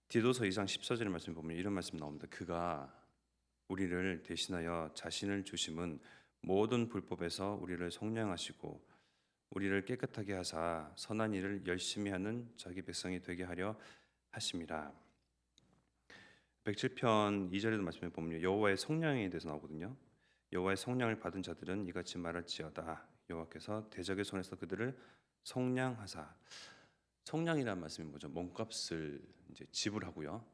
디도서 2장 14절의 말씀 보면 이런 말씀 나옵니다. 그가 우리를 대신하여 자신을 주심은 모든 불법에서 우리를 속량하시고 우리를 깨끗하게 하사 선한 일을 열심히 하는 자기 백성이 되게 하려 하심이라. 107편 2절에도 말씀해 보면 여호와의 성량에 대해서 나오거든요. 여호와의 성량을 받은 자들은 이같이 말할지어다. 여호와께서 대적의 손에서 그들을 성량하사. 성량이라는 말씀이 뭐죠? 몸값을 이제 지불하고요.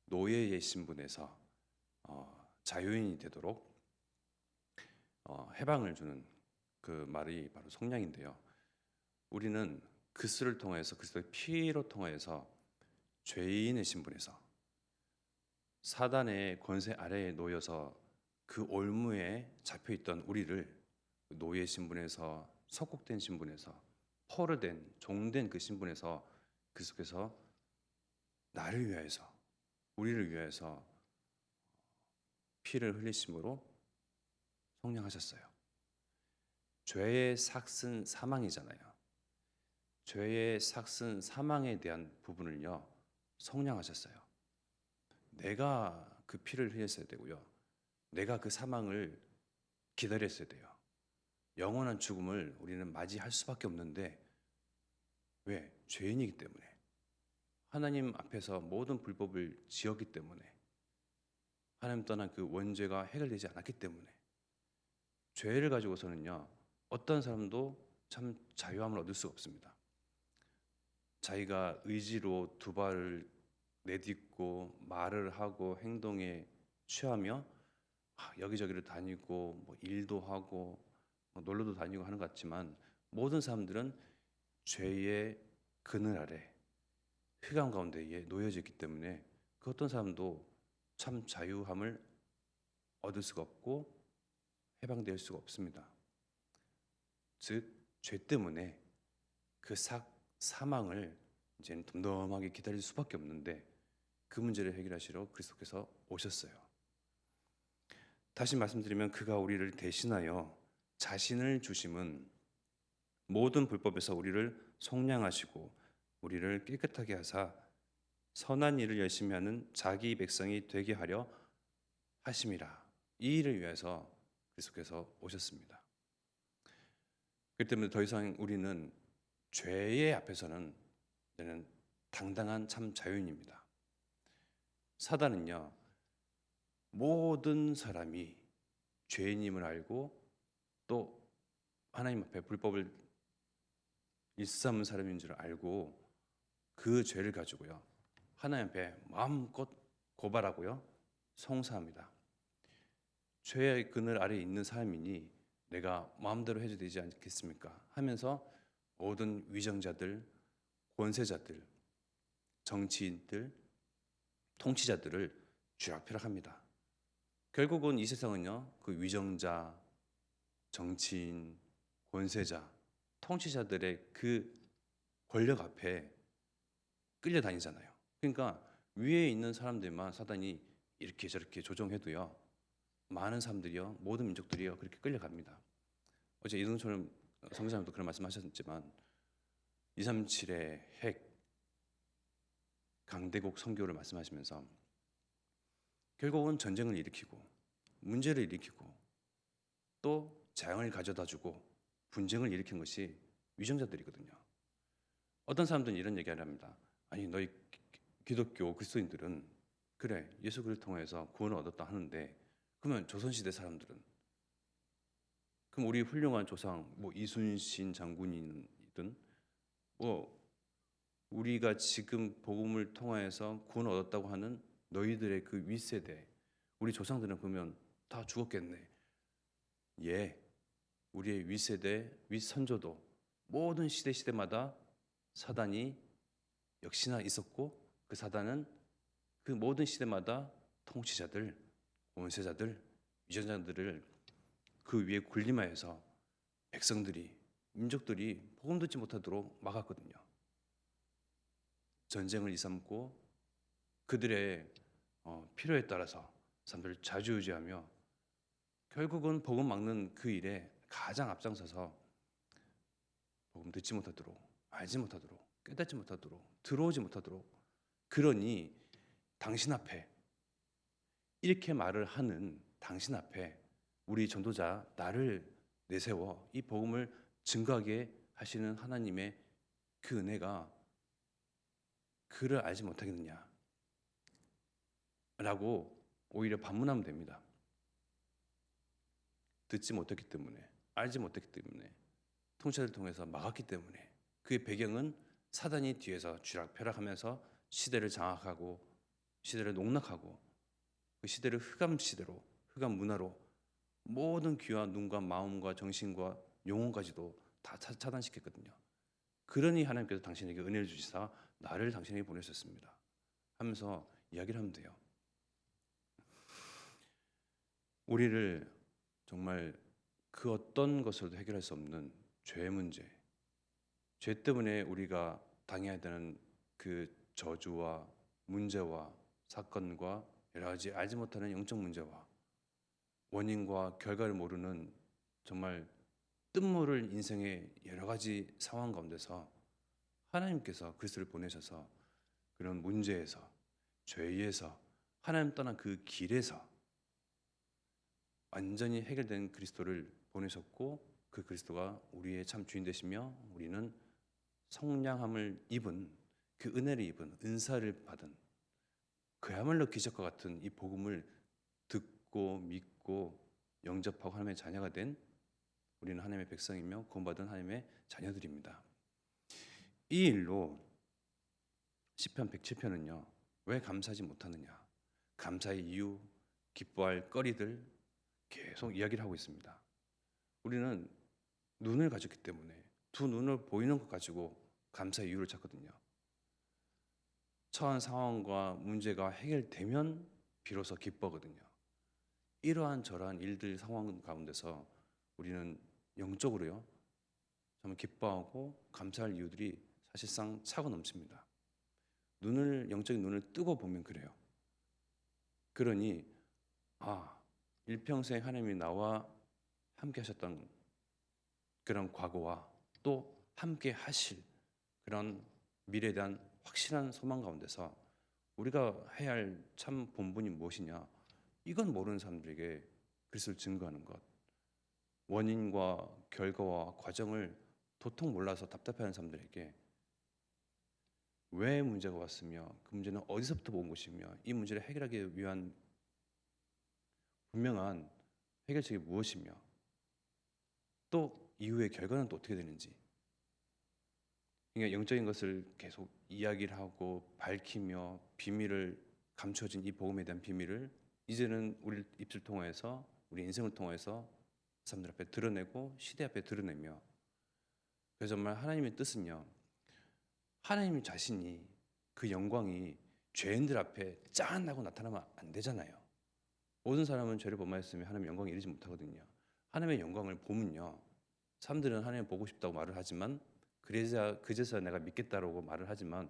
노예의 신분에서 자유인이 되도록 해방을 주는 그 말이 바로 성량인데요. 우리는 그리스도를 통해서 그리스도의 피로 통해서 죄인의 신분에서 사단의 권세 아래에 놓여서 그 올무에 잡혀 있던 우리를 노예 신분에서 석국된 신분에서 포로된 종된 그 신분에서 그리스도께서 나를 위하여서 우리를 위하여서 피를 흘리심으로 성량하셨어요. 죄의 삭은 사망이잖아요. 죄의 삭은 사망에 대한 부분을요 성량하셨어요. 내가 그 피를 흘렸어야 되고요. 내가 그 사망을 기다렸어야 돼요. 영원한 죽음을 우리는 맞이할 수밖에 없는데 왜? 죄인이기 때문에. 하나님 앞에서 모든 불법을 지었기 때문에. 하나님 떠난 그 원죄가 해결되지 않았기 때문에. 죄를 가지고서는요. 어떤 사람도 참 자유함을 얻을 수가 없습니다. 자기가 의지로 두 발을 내딛고 말을 하고 행동에 취하며 여기저기를 다니고 뭐 일도 하고 뭐 놀러도 다니고 하는 것 같지만 모든 사람들은 죄의 그늘 아래 흑암 가운데에 놓여져 있기 때문에 그 어떤 사람도 참 자유함을 얻을 수가 없고 해방될 수가 없습니다. 즉 죄 때문에 그 사망을 이제는 덤덤하게 기다릴 수밖에 없는데 그 문제를 해결하시러 그리스도께서 오셨어요. 다시 말씀드리면 그가 우리를 대신하여 자신을 주심은 모든 불법에서 우리를 속량하시고 우리를 깨끗하게 하사 선한 일을 열심히 하는 자기 백성이 되게 하려 하심이라. 이 일을 위해서 그리스도께서 오셨습니다. 그렇기 때문에 더 이상 우리는 죄의 앞에서는 이제는 당당한 참 자유인입니다. 사단은요 모든 사람이 죄인임을 알고 또 하나님 앞에 불법을 일삼은 사람인 줄 알고 그 죄를 가지고요 하나님 앞에 마음껏 고발하고요 송사합니다. 죄의 그늘 아래에 있는 사람이니 내가 마음대로 해도 되지 않겠습니까? 하면서 모든 위정자들, 권세자들, 정치인들, 통치자들을 쥐락펴락합니다. 결국은 이 세상은요 그 위정자, 정치인, 권세자, 통치자들의 그 권력 앞에 끌려다니잖아요. 그러니까 위에 있는 사람들만 사단이 이렇게 저렇게 조종해도요 많은 사람들이요 모든 민족들이요 그렇게 끌려갑니다. 어제 이동철 성사님도 그런 말씀하셨지만 237의 핵 강대국 선교를 말씀하시면서 결국은 전쟁을 일으키고 문제를 일으키고 또 재앙을 가져다주고 분쟁을 일으킨 것이 위정자들이거든요. 어떤 사람들은 이런 얘기를 합니다. 아니 너희 기독교 그리스도인들은 그래 예수 그리스도를 통해서 구원을 얻었다 하는데 그러면 조선시대 사람들은 그럼 우리 훌륭한 조상 뭐 이순신 장군이든 뭐 우리가 지금 복음을 통하여서 구원을 얻었다고 하는 너희들의 그 윗세대 우리 조상들은 그러면 다 죽었겠네. 예, 우리의 윗세대 윗선조도 모든 시대마다 사단이 역시나 있었고 그 사단은 그 모든 시대마다 통치자들, 권세자들, 위정자들을 그 위에 군림하여서 백성들이 민족들이 복음 듣지 못하도록 막았거든요. 전쟁을 일삼고 그들의 필요에 따라서 사람들을 좌지우지하며 결국은 복음 막는 그 일에 가장 앞장서서 복음 듣지 못하도록 알지 못하도록 깨닫지 못하도록 들어오지 못하도록 그러니 당신 앞에 이렇게 말을 하는 당신 앞에 우리 전도자 나를 내세워 이 복음을 증거하게 하시는 하나님의 그 은혜가 그를 알지 못하겠느냐 라고 오히려 반문하면 됩니다. 듣지 못했기 때문에, 알지 못했기 때문에, 통치자를 통해서 막았기 때문에, 그의 배경은 사단이 뒤에서 쥐락펴락하면서 시대를 장악하고 시대를 농락하고 그 시대를 흑암 시대로, 흑암 문화로 모든 귀와 눈과 마음과 정신과 영혼까지도 다 차단시켰거든요. 그러니 하나님께서 당신에게 은혜를 주시사 나를 당신에게 보내셨습니다 하면서 이야기를 하면 돼요. 우리를 정말 그 어떤 것으로도 해결할 수 없는 죄의 문제, 죄 때문에 우리가 당해야 되는 그 저주와 문제와 사건과 여러 가지 알지 못하는 영적 문제와 원인과 결과를 모르는 정말 뜻모를 인생의 여러 가지 상황 가운데서 하나님께서 그리스도를 보내셔서 그런 문제에서, 죄에서, 하나님 떠난 그 길에서 완전히 해결된 그리스도를 보내셨고, 그 그리스도가 우리의 참 주인 되시며 우리는 성량함을 입은, 그 은혜를 입은, 은사를 받은 그야말로 기적과 같은 이 복음을 듣고 믿고 영접하고 하나님의 자녀가 된 우리는 하나님의 백성이며 구원받은 하나님의 자녀들입니다. 이 일로 시편 107편은요 왜 감사하지 못하느냐, 감사의 이유, 기뻐할 거리들 계속 이야기를 하고 있습니다. 우리는 눈을 가졌기 때문에 두 눈을 보이는 것 가지고 감사의 이유를 찾거든요. 처한 상황과 문제가 해결되면 비로소 기뻐거든요. 이러한 저러한 일들 상황 가운데서 우리는 영적으로요 정말 기뻐하고 감사할 이유들이 사실상 차고 넘칩니다. 영적인 눈을 뜨고 보면 그래요. 그러니 일평생 하나님이 나와 함께 하셨던 그런 과거와 또 함께 하실 그런 미래에 대한 확실한 소망 가운데서 우리가 해야 할 참 본분이 무엇이냐, 이건 모르는 사람들에게 그리스도를 증거하는 것, 원인과 결과와 과정을 도통 몰라서 답답해하는 사람들에게 왜 문제가 왔으며 그 문제는 어디서부터 온 것이며 이 문제를 해결하기 위한 분명한 해결책이 무엇이며 또 이후의 결과는 또 어떻게 되는지, 그러니까 영적인 것을 계속 이야기를 하고 밝히며 비밀을 감춰진 이 복음에 대한 비밀을 이제는 우리 입술 통해서 우리 인생을 통해서 사람들 앞에 드러내고 시대 앞에 드러내며, 그래서 정말 하나님의 뜻은요 하나님 자신이 그 영광이 죄인들 앞에 짠하고 나타나면 안 되잖아요. 모든 사람은 죄를 범하였으면 하나님의 영광에 이르지 못하거든요. 하나님의 영광을 보면요 사람들은 하나님 보고 싶다고 말을 하지만 그제서야 내가 믿겠다라고 말을 하지만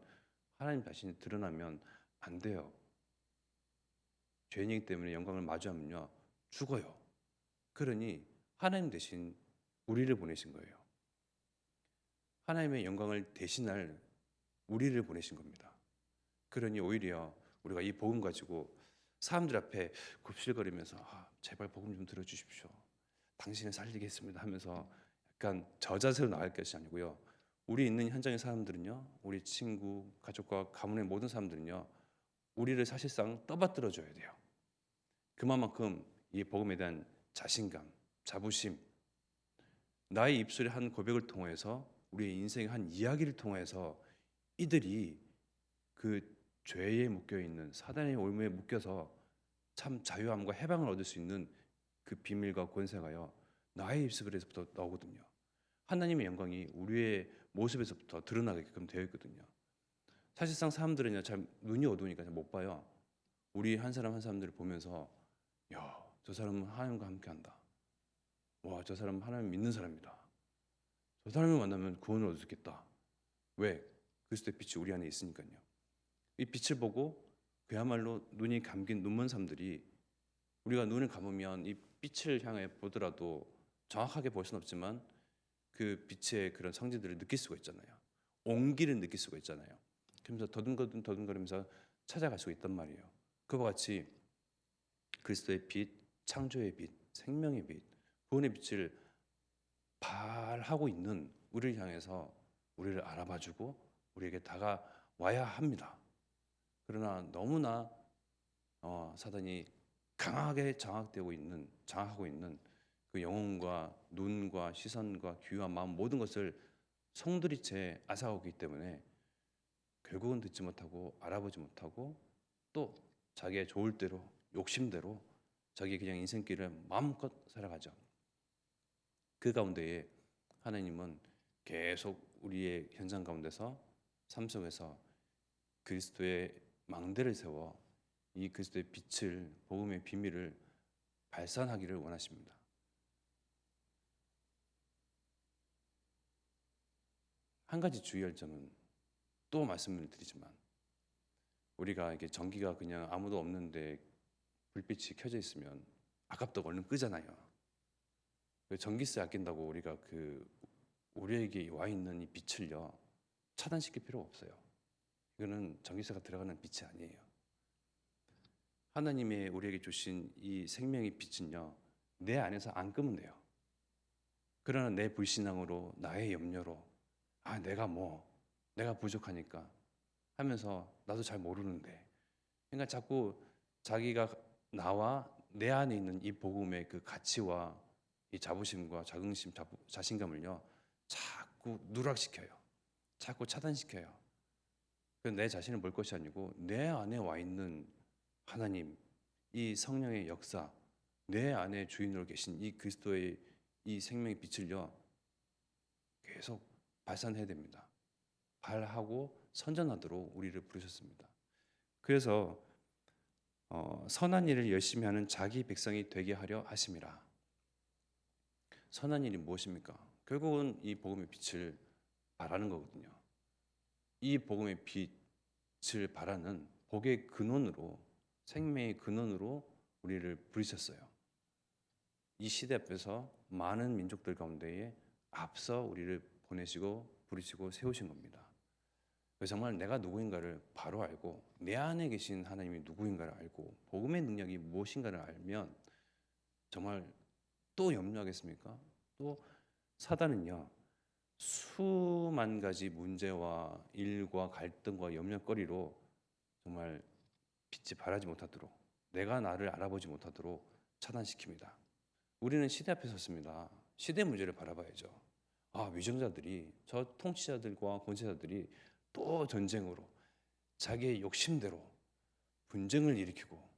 하나님 자신이 드러나면 안 돼요. 죄인이기 때문에 영광을 마주하면요 죽어요. 그러니 하나님 대신 우리를 보내신 거예요. 하나님의 영광을 대신할 우리를 보내신 겁니다. 그러니 오히려 우리가 이 복음 가지고 사람들 앞에 굽실거리면서 제발 복음 좀 들어주십시오, 당신을 살리겠습니다 하면서 약간 저자세로 나갈 것이 아니고요, 우리 있는 현장의 사람들은요, 우리 친구, 가족과 가문의 모든 사람들은요 우리를 사실상 떠받들어 줘야 돼요. 그만큼 이 복음에 대한 자신감, 자부심, 나의 입술의 한 고백을 통해서 우리의 인생의 한 이야기를 통해서 이들이 그 죄에 묶여있는 사단의 올무에 묶여서 참 자유함과 해방을 얻을 수 있는 그 비밀과 권세가요 나의 입술에서부터 나오거든요. 하나님의 영광이 우리의 모습에서부터 드러나게끔 되어 있거든요. 사실상 사람들은요 잘 눈이 어두우니까 잘 못 봐요. 우리 한 사람 한 사람들을 보면서 저 사람은 하나님과 함께한다, 저 사람은 하나님 믿는 사람이다, 저 사람을 만나면 구원을 얻을 수 있겠다. 왜? 그리스도의 빛이 우리 안에 있으니까요. 이 빛을 보고 그야말로 눈이 감긴 눈먼 사람들이, 우리가 눈을 감으면 이 빛을 향해 보더라도 정확하게 볼 수는 없지만 그 빛의 그런 성질들을 느낄 수가 있잖아요. 온기를 느낄 수가 있잖아요. 그러면서 더듬거리면서 찾아갈 수가 있단 말이에요. 그와 같이 그리스도의 빛, 창조의 빛, 생명의 빛, 구원의 빛을 발하고 있는 우리를 향해서 우리를 알아봐주고 우리에게 다가와야 합니다. 그러나 너무나 사단이 강하게 장악하고 있는 그 영혼과 눈과 시선과 귀와 마음 모든 것을 송두리째 앗아오기 때문에 결국은 듣지 못하고 알아보지 못하고 또 자기의 좋을 대로 욕심대로 자기 그냥 인생길을 마음껏 살아가죠. 그 가운데에 하나님은 계속 우리의 현장 가운데서 삶 속에서 그리스도의 망대를 세워 이 그리스도의 빛을 복음의 비밀을 발산하기를 원하십니다. 한 가지 주의할 점은 또 말씀을 드리지만 우리가 이게 전기가 그냥 아무도 없는데 불빛이 켜져 있으면 아깝다고 얼른 끄잖아요. 전기세 아낀다고 우리가 우리에게 와 있는 이 빛을요 차단시킬 필요 없어요. 이거는 전기세가 들어가는 빛이 아니에요. 하나님의 우리에게 주신 이 생명의 빛은요 내 안에서 안 끄면 돼요. 그러나 내 불신앙으로 나의 염려로 내가 부족하니까 하면서 나도 잘 모르는데 그러니까 자꾸 자기가 나와 내 안에 있는 이 복음의 그 가치와 이 자부심과 자긍심, 자신감을요 자꾸 누락시켜요. 자꾸 차단시켜요. 내 자신을 볼 것이 아니고 내 안에 와 있는 하나님, 이 성령의 역사, 내 안에 주인으로 계신 이 그리스도의 이 생명의 빛을요 계속 발산해야 됩니다. 발하고 선전하도록 우리를 부르셨습니다. 그래서 선한 일을 열심히 하는 자기 백성이 되게 하려 하심이라. 선한 일이 무엇입니까? 결국은 이 복음의 빛을 발하는 거거든요. 이 복음의 빛을 발하는 복의 근원으로 생명의 근원으로 우리를 부르셨어요. 이 시대 앞에서 많은 민족들 가운데에 앞서 우리를 보내시고 부르시고 세우신 겁니다. 그래서 정말 내가 누구인가를 바로 알고 내 안에 계신 하나님이 누구인가를 알고 복음의 능력이 무엇인가를 알면 정말 또 염려하겠습니까? 또 사단은요 수만 가지 문제와 일과 갈등과 염려거리로 정말 빛이 발하지 못하도록 내가 나를 알아보지 못하도록 차단시킵니다. 우리는 시대 앞에 섰습니다. 시대 문제를 바라봐야죠. 위정자들이 저 통치자들과 권세자들이 또 전쟁으로 자기의 욕심대로 분쟁을 일으키고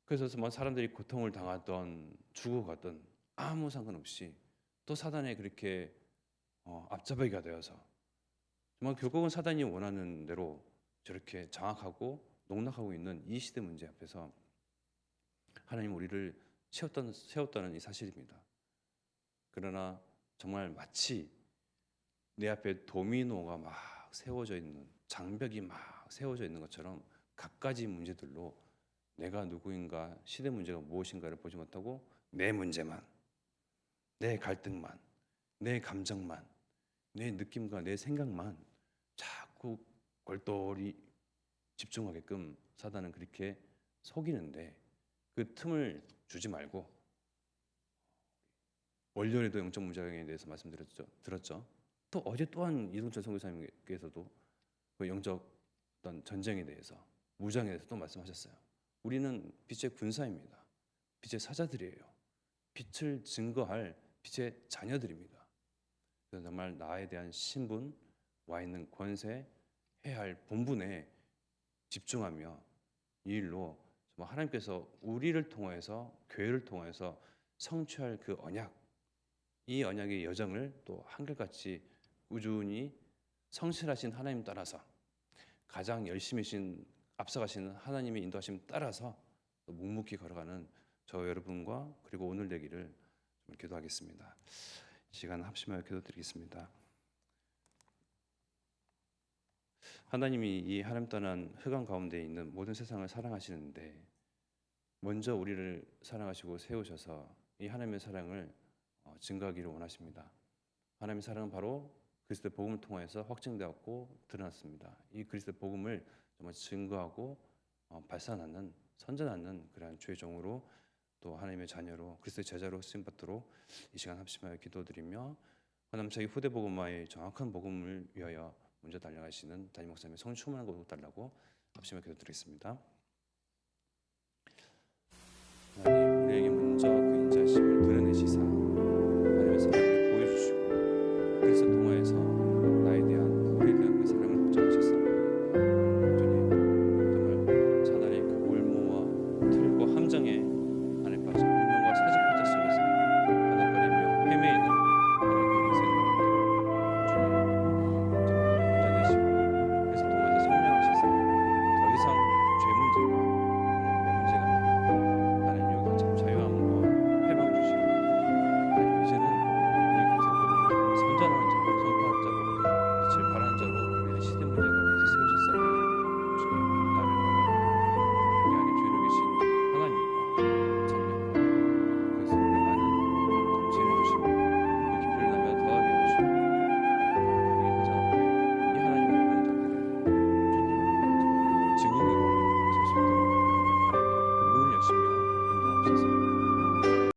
그래서 뭐 사람들이 고통을 당하던 죽어가던 아무 상관없이 또 사단에 그렇게 앞잡이가 되어서 정말 결국은 사단이 원하는 대로 저렇게 장악하고 농락하고 있는 이 시대 문제 앞에서 하나님 우리를 세웠다는 이 사실입니다. 그러나 정말 마치 내 앞에 도미노가 막 세워져 있는 장벽이 막 세워져 있는 것처럼 갖가지 문제들로 내가 누구인가 시대 문제가 무엇인가를 보지 못하고 내 문제만 내 갈등만 내 감정만 내 느낌과 내 생각만 자꾸 골똘히 집중하게끔 사단은 그렇게 속이는데 그 틈을 주지 말고 월요일에도 영적 무장에 대해서 들었죠. 또 어제 또한 이동철 선교사님께서도 그 영적 어떤 전쟁에 대해서 무장에 대해서 또 말씀하셨어요. 우리는 빛의 군사입니다. 빛의 사자들이에요. 빛을 증거할 빛의 자녀들입니다. 그래서 정말 나에 대한 신분, 와 있는 권세, 해야 할 본분에 집중하며 이 일로 정말 하나님께서 우리를 통해서 교회를 통해서 성취할 그 언약, 이 언약의 여정을 또 한결같이 꾸준히 성실하신 하나님 따라서 가장 열심히 앞서가시는 하나님의 인도하심 따라서 또 묵묵히 걸어가는 저 여러분과 그리고 오늘 되기를 좀 기도하겠습니다. 시간 합심하여 기도드리겠습니다. 하나님이 이 하나님 떠난 흑암 가운데 있는 모든 세상을 사랑하시는데 먼저 우리를 사랑하시고 세우셔서 이 하나님의 사랑을 증거하기를 원하십니다. 하나님의 사랑은 바로 그리스도의 복음을 통해서 확증되었고 드러났습니다. 이 그리스도의 복음을 정말 증거하고 발산하는 선전하는 그러한 주의 종으로 또 하나님의 자녀로 그리스도의 제자로 쓰임 받도록 이 시간 합심하여 기도드리며 하나님 저희 후대 복음화의 정확한 복음을 위하여 먼저 달려가시는 담임 목사님의 성령 충만한 것을 달라고 합심하여 기도드리겠습니다. 하나님